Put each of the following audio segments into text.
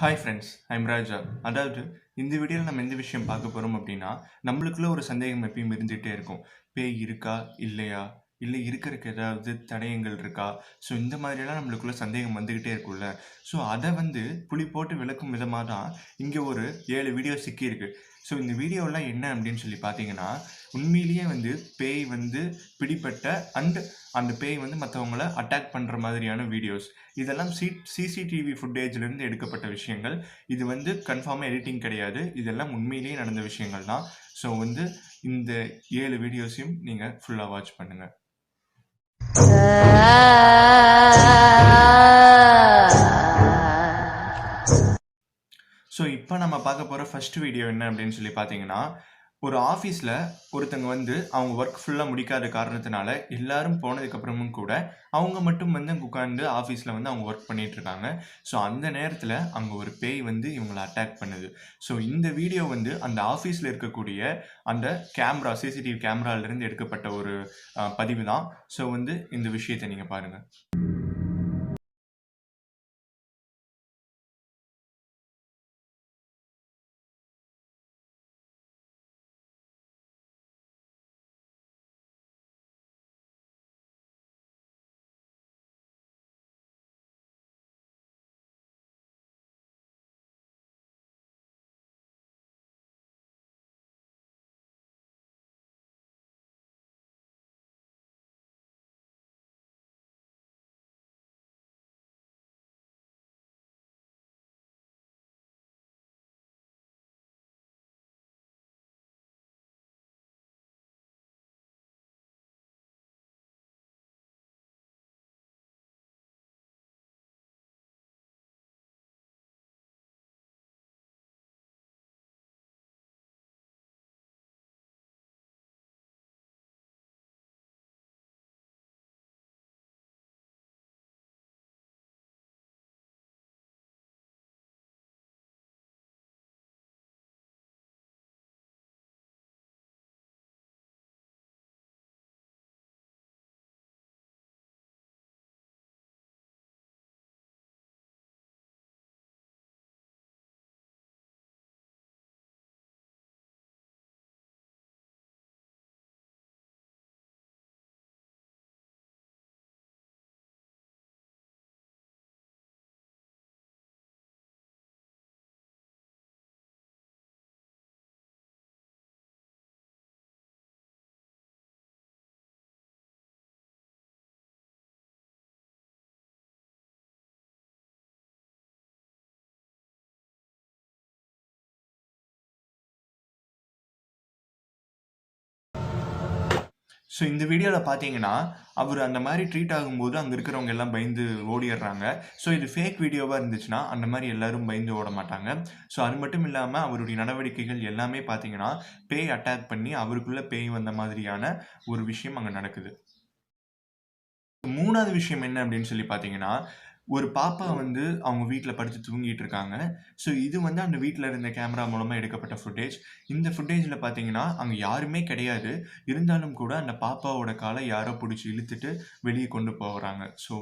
Hi friends, I'm ராஜா. அதாவது இந்த வீடியோவில் நம்ம எந்த விஷயம் பார்க்க போகிறோம் அப்படின்னா, நம்மளுக்குள்ள ஒரு சந்தேகம் எப்பயும் இருந்துகிட்டே இருக்கும். பேய் இருக்கா? இல்லையா? இல்லை இருக்கிறதுக்கு ஏதாவது தடயங்கள் இருக்கா? ஸோ இந்த மாதிரியெல்லாம் நம்மளுக்குள்ள சந்தேகம் வந்துக்கிட்டே இருக்கும்ல. ஸோ அதை புளி போட்டு விளக்கும் விதமாக தான் இங்கே ஒரு 7 வீடியோ சிக்கியிருக்கு. ஸோ இந்த வீடியோலாம் என்ன அப்படின்னு சொல்லி பார்த்தீங்கன்னா, உண்மையிலேயே பேய் பிடிப்பட்ட அண்ட் அந்த பேய் மற்றவங்கள அட்டாக் பண்ணுற மாதிரியான வீடியோஸ். இதெல்லாம் சிசிடிவி ஃபுட்டேஜ்லேருந்து எடுக்கப்பட்ட விஷயங்கள். இது கன்ஃபார்மாக எடிட்டிங் கிடையாது. இதெல்லாம் உண்மையிலேயே நடந்த விஷயங்கள் தான். ஸோ இந்த 7 வீடியோஸையும் நீங்கள் ஃபுல்லாக வாட்ச் பண்ணுங்கள். ஸோ இப்போ நம்ம பார்க்க போகிற ஃபர்ஸ்ட் வீடியோ என்ன அப்படின்னு சொல்லி பார்த்தீங்கன்னா, ஒரு ஆஃபீஸில் ஒருத்தங்க அவங்க ஒர்க் ஃபுல்லாக முடிக்காத காரணத்தினால எல்லாரும் போனதுக்கப்புறமும் கூட அவங்க மட்டும் அங்கே உட்காந்து ஆஃபீஸில் அவங்க ஒர்க் பண்ணிட்டு இருக்காங்க. ஸோ அந்த நேரத்தில் அங்கே ஒரு பேய் இவங்களை அட்டாக் பண்ணுது. ஸோ இந்த வீடியோ அந்த ஆஃபீஸில் இருக்கக்கூடிய அந்த கேமரா சிசிடிவி கேமராலேருந்து எடுக்கப்பட்ட ஒரு பதிவு தான். ஸோ இந்த விஷயத்தை நீங்கள் பாருங்கள். ஸோ இந்த வீடியோவில் பார்த்தீங்கன்னா, அவர் அந்த மாதிரி ட்ரீட் ஆகும்போது அங்கே இருக்கிறவங்க எல்லாம் பயந்து ஓடிடுறாங்க. ஸோ இது ஃபேக் வீடியோவாக இருந்துச்சுன்னா அந்த மாதிரி எல்லாரும் பயந்து ஓட மாட்டாங்க. ஸோ அது மட்டும் இல்லாமல் அவருடைய நடவடிக்கைகள் எல்லாமே பார்த்தீங்கன்னா, பேய் அட்டாக் பண்ணி அவருக்குள்ளே பேய் வந்த மாதிரியான ஒரு விஷயம் அங்கே நடக்குது. 3வது விஷயம் என்ன அப்படின்னு சொல்லி பார்த்தீங்கன்னா, ஒரு பாப்பா அவங்க வீட்ல படுத்து தூங்கிட்டு இருக்காங்க. ஸோ இது அந்த வீட்ல இருந்த கேமரா மூலமா எடுக்கப்பட்ட ஃபுட்டேஜ். இந்த ஃபுட்டேஜ்ல பார்த்தீங்கன்னா, அங்க யாருமே கிடையாது. இருந்தாலும் கூட அந்த பாப்பாவோட கால யாரோ புடிச்சு இழுத்துட்டு வெளிய கொண்டு போறாங்க. ஸோ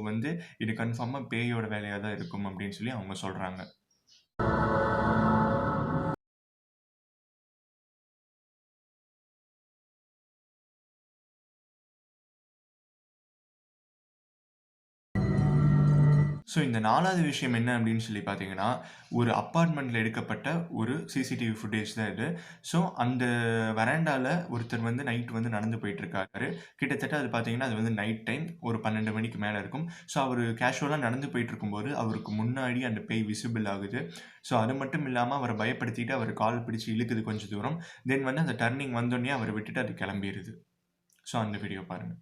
இது கன்ஃபார்மா பேயோட வேலையா தான் இருக்கும் அப்படின்னு சொல்லி அவங்க சொல்றாங்க. ஸோ இந்த 4வது விஷயம் என்ன அப்படின்னு சொல்லி பார்த்தீங்கன்னா, ஒரு அப்பார்ட்மெண்ட்ல எடுக்கப்பட்ட ஒரு சிசிடிவி ஃபுட்டேஜ் தான் இது. ஸோ அந்த வெராண்டால ஒருத்தர் நைட் நடந்து போயிட்டுருக்காரு. கிட்டத்தட்ட அது பார்த்தீங்கன்னா, அது நைட் டைம் ஒரு 12 மணிக்கு மேல இருக்கும். ஸோ அவரு கேஷுவலா நடந்து போயிட்டுருக்கும்போது, அவருக்கு முன்னாடி அந்த பேய் விசிபிள் ஆகுது. ஸோ அது மட்டும் இல்லாம அவர பயப்படுத்திட்டு அவர் கால் பிடிச்சு இழுக்குது கொஞ்சம் தூரம். தென் அந்த டர்னிங் வந்தோனயே அவர விட்டுட்டு அது கிளம்பிருது. ஸோ அந்த வீடியோ பாருங்க.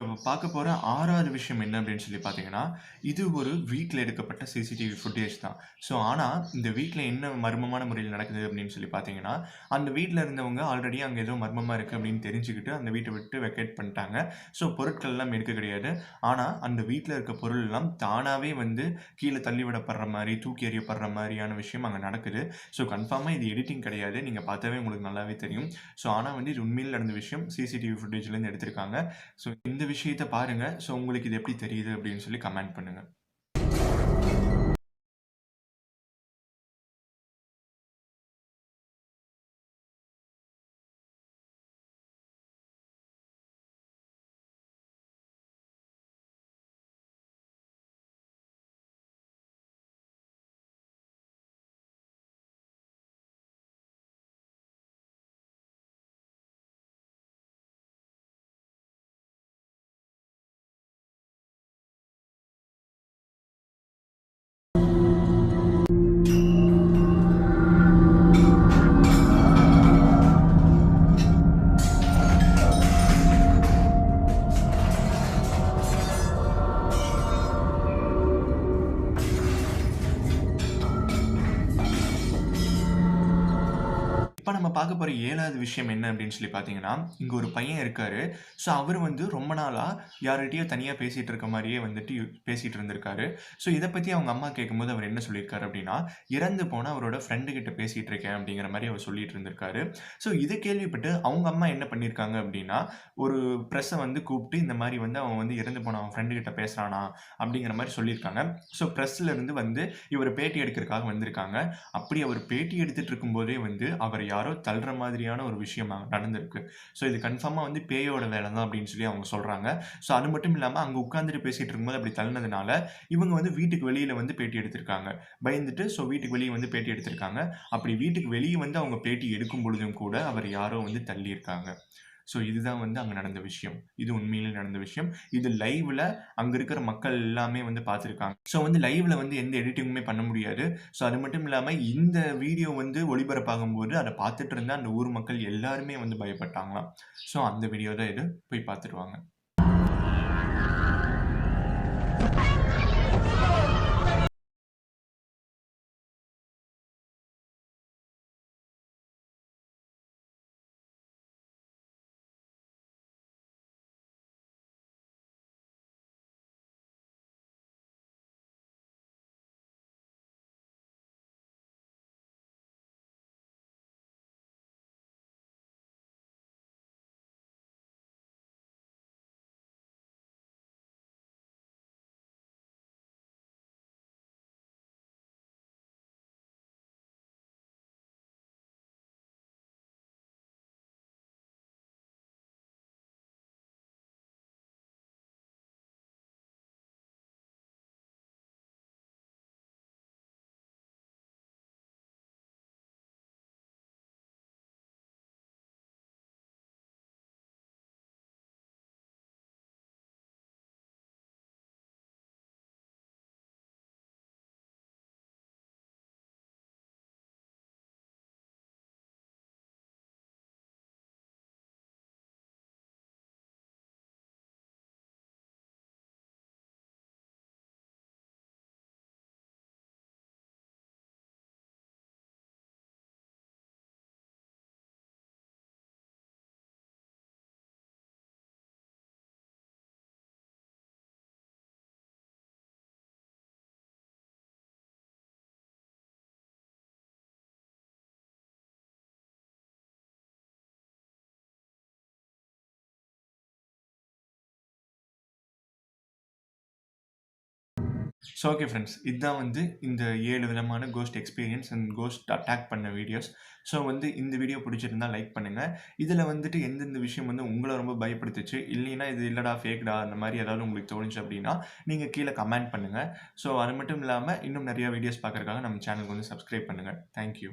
நம்ம பார்க்க போற 6வது விஷயம் என்ன அப்படின்னு சொல்லி பார்த்தீங்கன்னா, இது ஒரு வீட்ல எடுக்கப்பட்ட சிசிடிவி ஃபுட்டேஜ் தான். ஆனா இந்த வீட்ல என்ன மர்மமான முறையில நடக்குது அப்படின்னு சொல்லி பார்த்தீங்கன்னா, அந்த வீட்ல இருந்தவங்க ஆல்ரெடி அங்க ஏதோ மர்மமா இருக்கு அப்படின்னு தெரிஞ்சுக்கிட்டு அந்த வீட்ட விட்டு வெக்கேட் பண்ணிட்டாங்க. பொருட்கள் எல்லாம் எடுக்க கிடையாது. ஆனா அந்த வீட்ல இருக்க பொருள் எல்லாம் தானாவே வந்து கீழ தள்ளி விடப்படுற மாரி, தூக்கி எறியப்படுற மாரியான விஷயம் அங்க நடக்குது. கன்ஃபார்மா இது எடிட்டிங் கிடையாது. நீங்க பார்த்தாவே உங்களுக்கு நல்லாவே தெரியும். ஆனா வந்து இது உண்மையில நடந்த விஷயம். சிசிடிவி ஃபுட்டேஜ்லேருந்து எடுத்திருக்காங்க. இந்த விஷயத்த பாருங்க. உங்களுக்கு இது எப்படி தெரியுது அப்படின்னு சொல்லி கமெண்ட் பண்ணுங்க. இப்ப நம்ம பார்க்க போற 7வது விஷயம் என்ன அப்படின்னு சொல்லி பார்த்தீங்கன்னா, இங்க ஒரு பையன் இருக்காரு. அவரு வந்து ரொம்ப நாளா யார்கிட்டயோ தனியா பேசிட்டு இருக்க மாரியே வந்துட்டு பேசிட்டு இருந்திருக்காரு. இத பத்தி அவங்க அம்மா கேட்கும்போது அவர் என்ன சொல்லியிருக்காரு அப்படின்னா, இறந்து போன அவரோட ஃப்ரெண்டு கிட்ட பேசிட்டு இருக்கேன் அப்படிங்கிற மாரி அவர் சொல்லிட்டு இருந்திருக்காரு. இத கேள்விப்பட்டு அவங்க அம்மா என்ன பண்ணியிருக்காங்க அப்படின்னா, ஒரு பிரஸ்ஸ வந்து கூப்பிட்டு இந்த மாரி வந்து அவன் வந்து இறந்து போன அவன் ஃப்ரெண்டு கிட்ட பேசுறானா அப்படிங்கிற மாரி சொல்லியிருக்காங்க. பிரஸ்ல இருந்து வந்து இவரு பேட்டி எடுக்கிறதுக்காக வந்திருக்காங்க. அப்படி அவர் பேட்டி எடுத்துட்டு இருக்கும்போதே வந்து அவர யாரோ தள்ளுற மாதிரியான ஒரு விஷயம் நடந்திருக்கு. இது கன்ஃபார்மா வந்து பேயோட வேலை தான் அப்படின்னு சொல்லி அவங்க சொல்றாங்க. அது மட்டும் இல்லாம அங்க உட்கார்ந்துட்டு பேசிட்டு இருக்கும்போது அப்படி தள்ளுனதுனால, இவங்க வந்து வீட்டுக்கு வெளியில வந்து பேட்டி எடுத்திருக்காங்க. பயந்துட்டு வீட்டுக்கு வெளிய வந்து பேட்டி எடுத்திருக்காங்க. அப்படி வீட்டுக்கு வெளிய வந்து அவங்க பேட்டி எடுக்கும் பொழுதும் கூட அவர யாரோ வந்து தள்ளியிருக்காங்க. இதுதான் வந்து அங்க நடந்த விஷயம். இது உண்மையிலே நடந்த விஷயம். இது லைவ்ல அங்க இருக்கிற மக்கள் எல்லாமே வந்து பார்த்திருக்காங்க. வந்து லைவ்ல வந்து எந்த எடிட்டிங்குமே பண்ண முடியாது. அது மட்டும் இல்லாம இந்த வீடியோ வந்து ஒளிபரப்பாகும்போது அத பார்த்துட்டு இருந்த அந்த ஊர் மக்கள் எல்லாருமே வந்து பயப்பட்டாங்களாம். அந்த வீடியோ தான் இது. போய் பார்த்துட்டு வாங்க. Okay friends. இதான் வந்து இந்த 7 விதமான ghost experience and ghost attack பண்ண வீடியோஸ். வந்து இந்த வீடியோ பிடிச்சிருந்தா லைக் பண்ணுங்க. இதுல வந்துட்டு எந்தெந்த விஷயம் வந்து உங்கள ரொம்ப பயப்படுத்துச்சு, இல்லைன்னா இது இல்லடா ஃபேக்டா அந்த மாரி ஏதாவது உங்களுக்கு தோணுச்சு அப்படின்னா, நீங்க கீழ கமெண்ட் பண்ணுங்க. அது மட்டும் இல்லாம இன்னும் நெறைய வீடியோஸ் பார்க்கறதுக்காக நம்ம சேனலுக்கு வந்து சப்ஸ்கிரைப் பண்ணுங்க. Thank you.